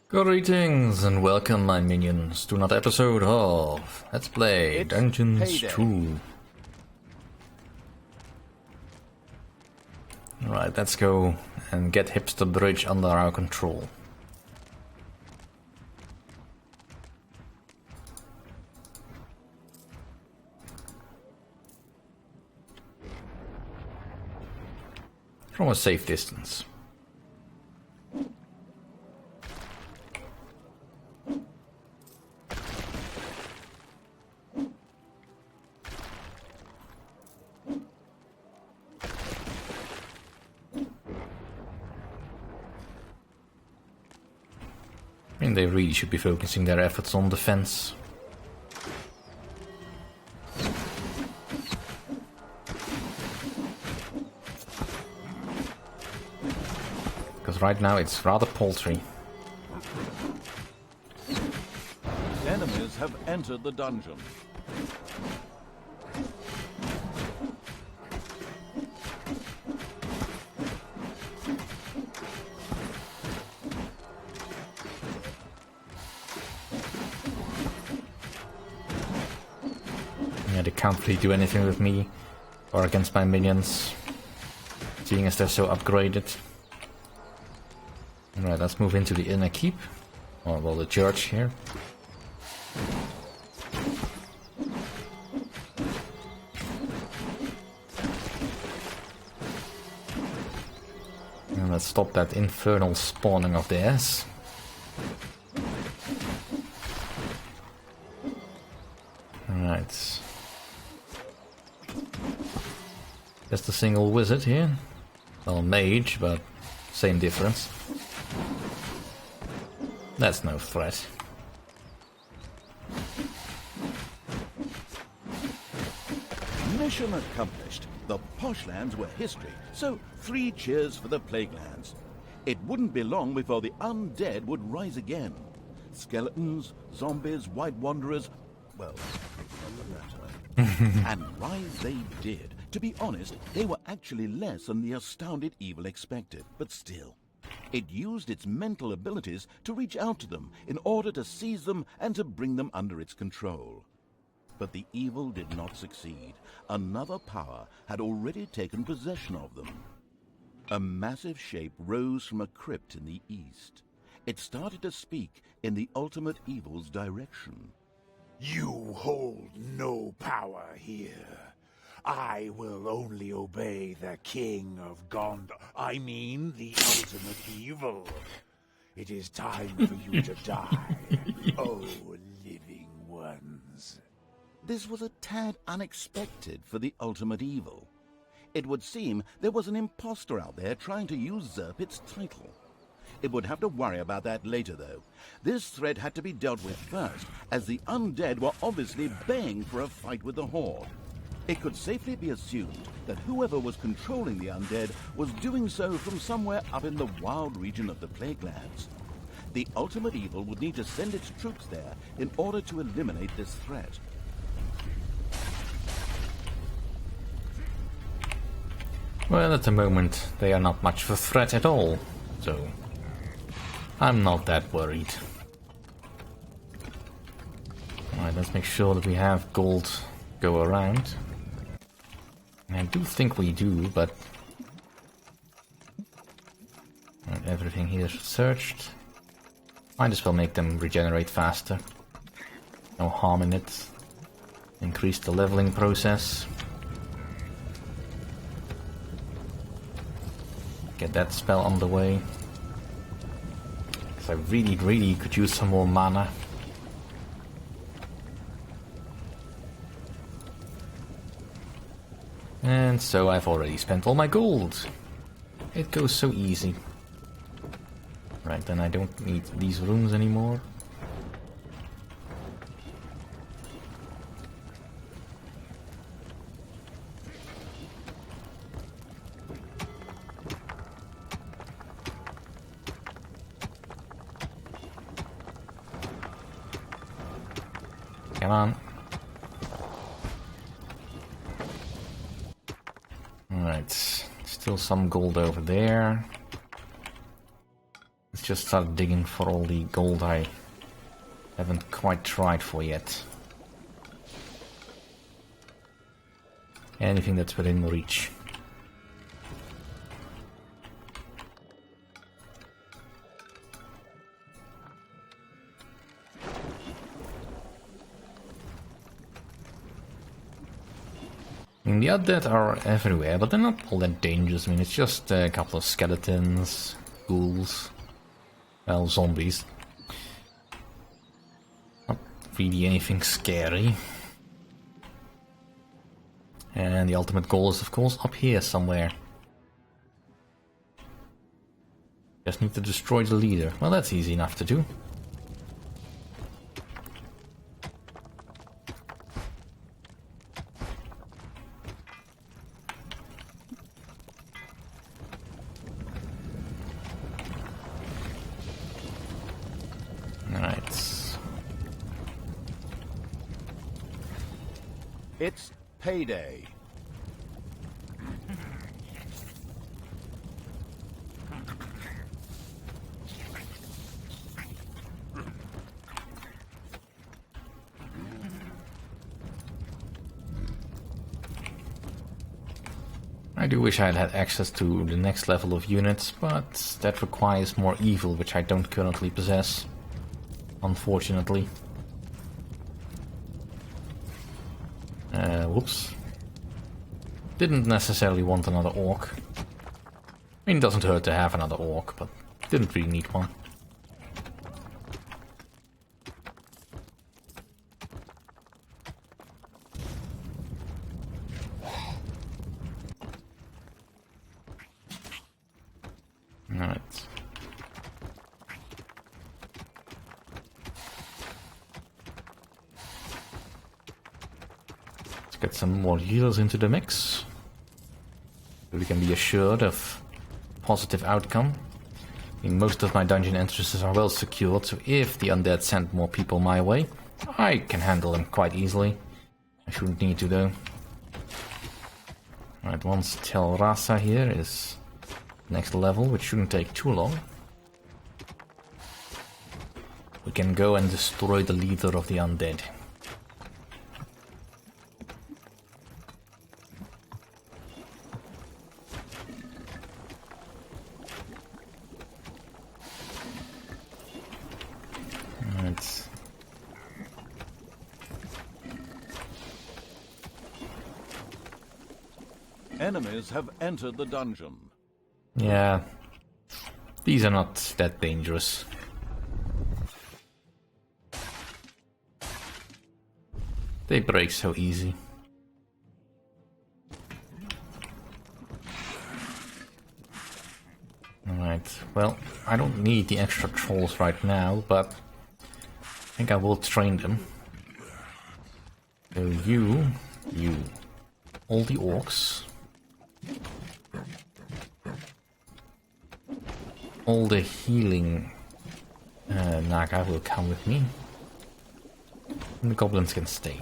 Greetings and welcome, my minions, to another episode of Let's Play Dungeons 2. Alright, let's go and get Hipster Bridge under our control. From a safe distance. I mean, they really should be focusing their efforts on defense. Because right now it's rather paltry. Enemies have entered the dungeon. Yeah, they can't really do anything with me or against my minions, seeing as they're so upgraded. Alright, let's move into the inner keep, or well, the church here. And let's stop that infernal spawning of theirs. Alright. Just a single wizard here. Well, mage, but same difference. That's no threat. Mission accomplished. The Poshlands were history, so 3 cheers for the Plaguelands. It wouldn't be long before the undead would rise again. Skeletons, zombies, white wanderers, well, and rise they did. To be honest, they were actually less than the astounded evil expected, but still. It used its mental abilities to reach out to them in order to seize them and to bring them under its control. But the evil did not succeed. Another power had already taken possession of them. A massive shape rose from a crypt in the east. It started to speak in the ultimate evil's direction. You hold no power here. I will only obey the King of Gondor. I mean, the ultimate evil. It is time for you to die, oh living ones. This was a tad unexpected for the ultimate evil. It would seem there was an imposter out there trying to usurp its title. It would have to worry about that later, though. This threat had to be dealt with first, as the undead were obviously baying for a fight with the Horde. It could safely be assumed that whoever was controlling the undead was doing so from somewhere up in the wild region of the Plaguelands. The ultimate evil would need to send its troops there in order to eliminate this threat. Well, at the moment they are not much of a threat at all, so I'm not that worried. Alright, let's make sure that we have gold go around. I do think we do, but right, everything here is searched. Might as well make them regenerate faster. No harm in it. Increase the leveling process. Get that spell on the way. Because I really could use some more mana. And so I've already spent all my gold. It goes so easy. Right, then I don't need these rooms anymore. Come on. Alright, still some gold over there. Let's just start digging for all the gold I haven't quite tried for yet. Anything that's within reach. I mean, the undead are everywhere, but they're not all that dangerous. I mean, it's just a couple of skeletons, ghouls, well, zombies. Not really anything scary. And the ultimate goal is, of course, up here somewhere. Just need to destroy the leader. Well, that's easy enough to do. Alright. It's payday. I do wish I had had access to the next level of units, but that requires more evil, which I don't currently possess, unfortunately. Whoops. Didn't necessarily want another orc. I mean, it doesn't hurt to have another orc, but didn't really need one. Alright. Let's get some more healers into the mix, so we can be assured of positive outcome. I mean, most of my dungeon entrances are well secured, so if the undead send more people my way, I can handle them quite easily. I shouldn't need to though. Alright, once Tel Rasa here is next level, which shouldn't take too long, we can go and destroy the leader of the undead. Alright. Enemies have entered the dungeon. Yeah, these are not that dangerous. They break so easy. Alright, well, I don't need the extra trolls right now, but I think I will train them. So you, all the orcs. All the healing Naga will come with me. And the goblins can stay.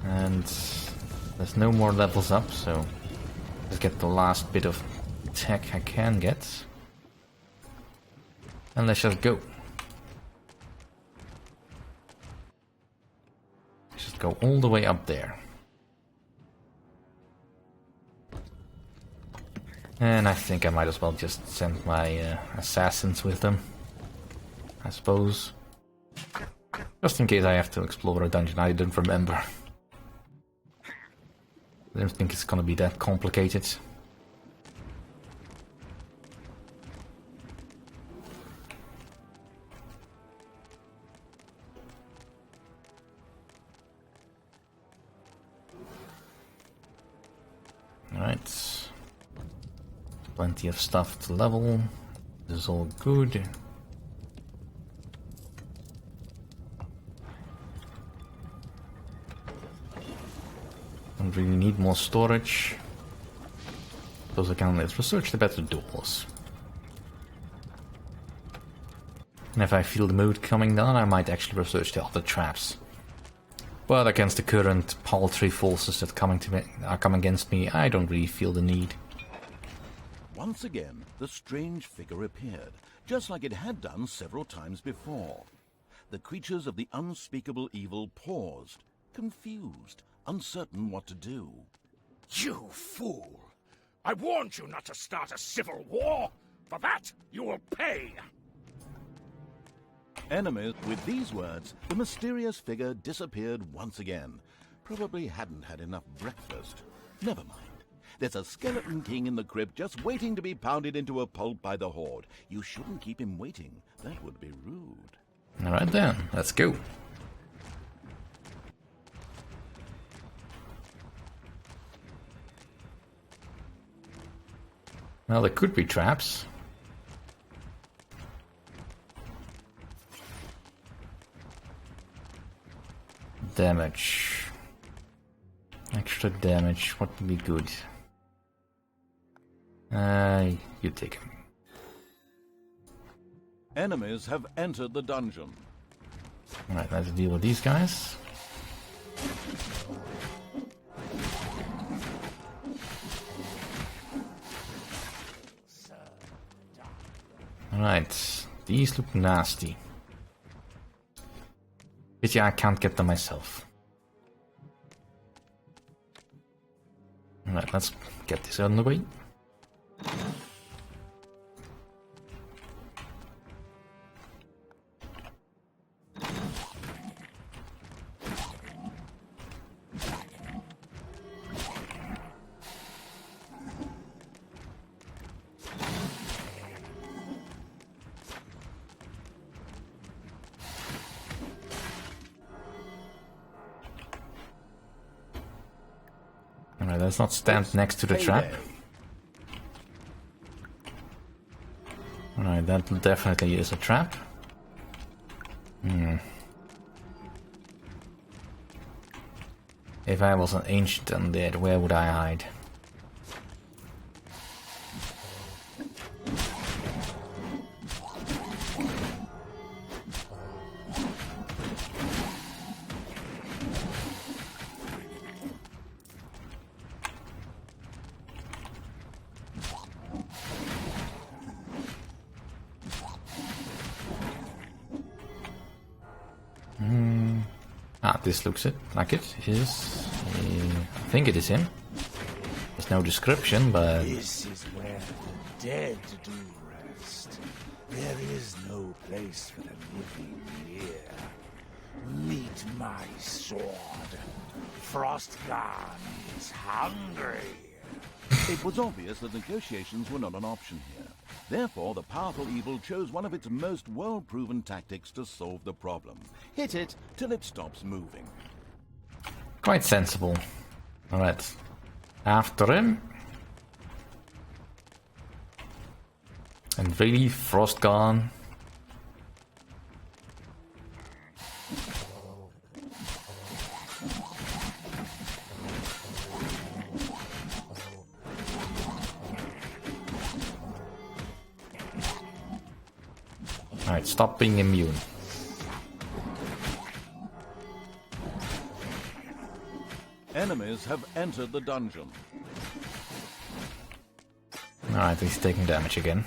And there's no more levels up, so let's get the last bit of tech I can get. And let's just go. Just go all the way up there. And I think I might as well just send my assassins with them, I suppose. Just in case I have to explore a dungeon I don't remember. I don't think it's gonna be that complicated. Alright. Plenty of stuff to level. This is all good. Don't really need more storage. Those I can let's research the better doors. And if I feel the mood coming down, I might actually research the other traps. But against the current paltry forces that are coming against me, I don't really feel the need. Once again, the strange figure appeared, just like it had done several times before. The creatures of the unspeakable evil paused, confused, uncertain what to do. You fool! I warned you not to start a civil war! For that, you will pay! Enemies, with these words, the mysterious figure disappeared once again. Probably hadn't had enough breakfast. Never mind. There's a skeleton king in the crypt just waiting to be pounded into a pulp by the horde. You shouldn't keep him waiting. That would be rude. Alright then, let's go. Well, there could be traps. Damage. Extra damage, what would be good? You take him. Enemies have entered the dungeon. Alright, let's deal with these guys. Alright, these look nasty. Pity I can't get them myself. Alright, let's get this out of the way. Alright, let's not stand next to the trap. Alright, that definitely is a trap. If I was an ancient undead, where would I hide? This looks like it is. I think it is him. There's no description, but... This is where the dead do rest. There is no place for the living here. Meet my sword. Frostgarn is hungry. It was obvious that negotiations were not an option here. Therefore, the powerful evil chose one of its most well-proven tactics to solve the problem. Hit it till it stops moving. Quite sensible. Alright. After him. And really, Frostgarn. Alright, stop being immune. Enemies have entered the dungeon. Alright, he's taking damage again.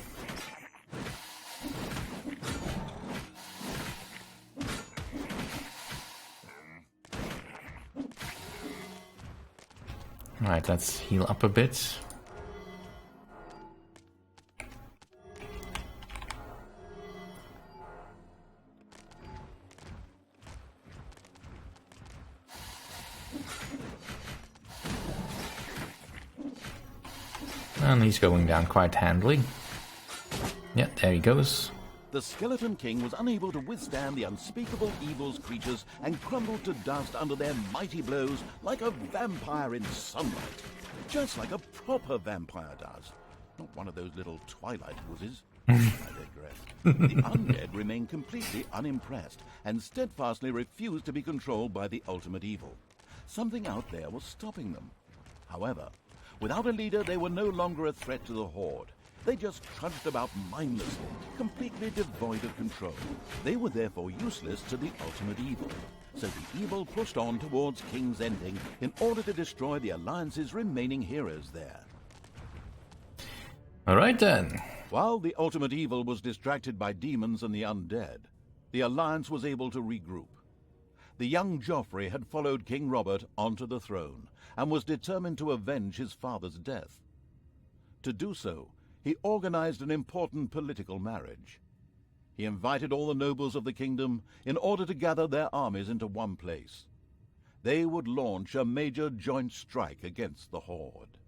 Alright, let's heal up a bit. And he's going down quite handily. Yeah, there he goes. The Skeleton King was unable to withstand the unspeakable evil's creatures and crumbled to dust under their mighty blows like a vampire in sunlight. Just like a proper vampire does. Not one of those little twilight wussies. I digress. The undead remained completely unimpressed and steadfastly refused to be controlled by the ultimate evil. Something out there was stopping them. However, without a leader, they were no longer a threat to the horde. They just trudged about mindlessly, completely devoid of control. They were therefore useless to the ultimate evil. So the evil pushed on towards King's Ending in order to destroy the Alliance's remaining heroes there. Alright then. While the ultimate evil was distracted by demons and the undead, the Alliance was able to regroup. The young Joffrey had followed King Robert onto the throne and was determined to avenge his father's death. To do so, he organized an important political marriage. He invited all the nobles of the kingdom in order to gather their armies into one place. They would launch a major joint strike against the Horde.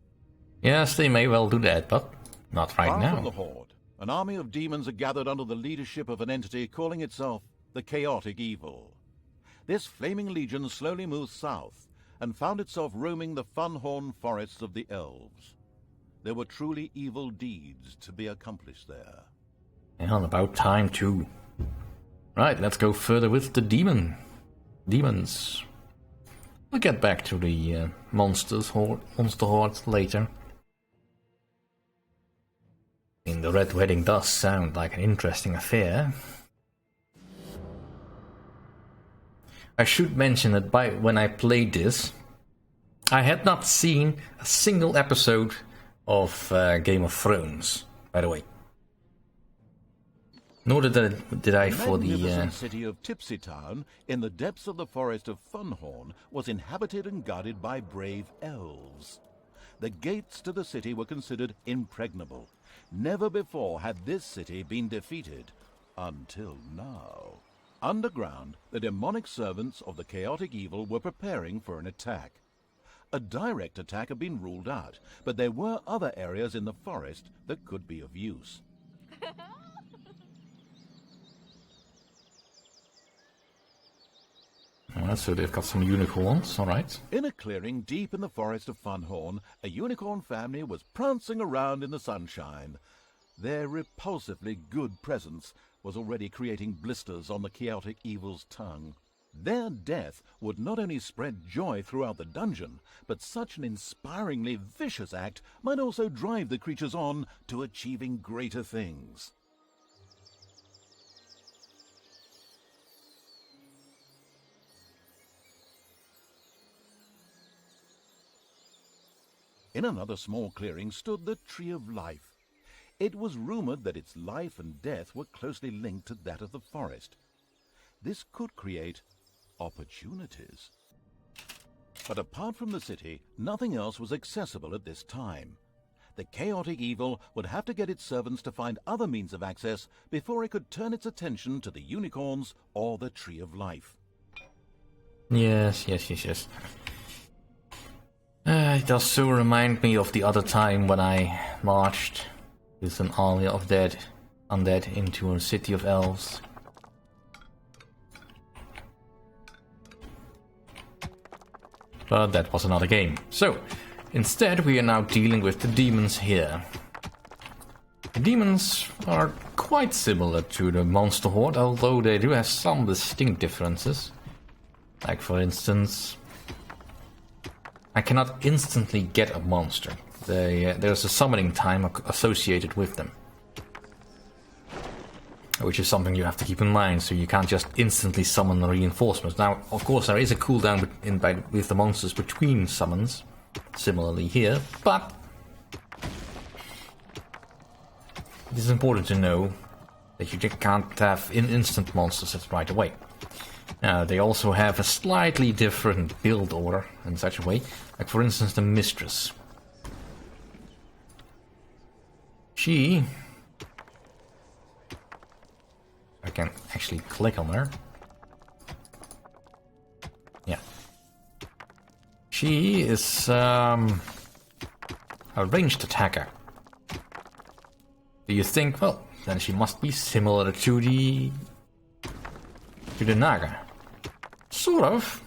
Yes, they may well do that, but not right Far now. from the Horde, an army of demons are gathered under the leadership of an entity calling itself the Chaotic Evil. This flaming legion slowly moved south and found itself roaming the Funhorn forests of the elves. There were truly evil deeds to be accomplished there. And about time too. Right, let's go further with the demons. We'll get back to the monster horde later. The Red Wedding does sound like an interesting affair. I should mention that when I played this, I had not seen a single episode of Game of Thrones, by the way. Nor did I for the magnificent city of Tipsy Town, in the depths of the forest of Funhorn, was inhabited and guarded by brave elves. The gates to the city were considered impregnable. Never before had this city been defeated, until now. Underground, the demonic servants of the Chaotic Evil were preparing for an attack. A direct attack had been ruled out, but there were other areas in the forest that could be of use. So they've got some unicorns, alright. In a clearing deep in the forest of Funhorn, a unicorn family was prancing around in the sunshine. Their repulsively good presence was already creating blisters on the Chaotic Evil's tongue. Their death would not only spread joy throughout the dungeon, but such an inspiringly vicious act might also drive the creatures on to achieving greater things. In another small clearing stood the Tree of Life. It was rumored that its life and death were closely linked to that of the forest. This could create opportunities. But apart from the city, nothing else was accessible at this time. The Chaotic Evil would have to get its servants to find other means of access before it could turn its attention to the unicorns or the Tree of Life. Yes. It does so remind me of the other time when I marched with an army of undead into a city of elves. But that was another game. So, instead we are now dealing with the demons here. The demons are quite similar to the monster horde, although they do have some distinct differences. Like for instance, I cannot instantly get a monster. There's a summoning time associated with them, which is something you have to keep in mind, so you can't just instantly summon the reinforcements. Now, of course, there is a cooldown with the monsters between summons, similarly here, but it is important to know that you can't have instant monsters right away. Now, they also have a slightly different build order in such a way, like for instance the Mistress. I can actually click on her. Yeah. She is a ranged attacker. Do you think, well, then she must be similar to the Naga? Sort of.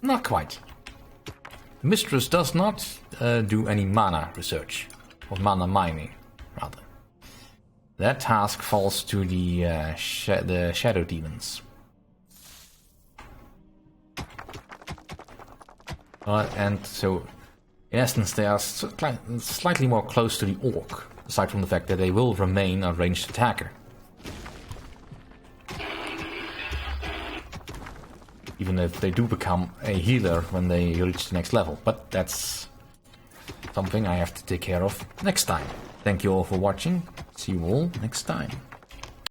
Not quite. Mistress does not do any mana research, or mana mining, rather. That task falls to the shadow demons. And so, in essence, they are slightly more close to the orc Aside from the fact that they will remain a ranged attacker. Even if they do become a healer when they reach the next level. But that's something I have to take care of next time. Thank you all for watching. See you all next time.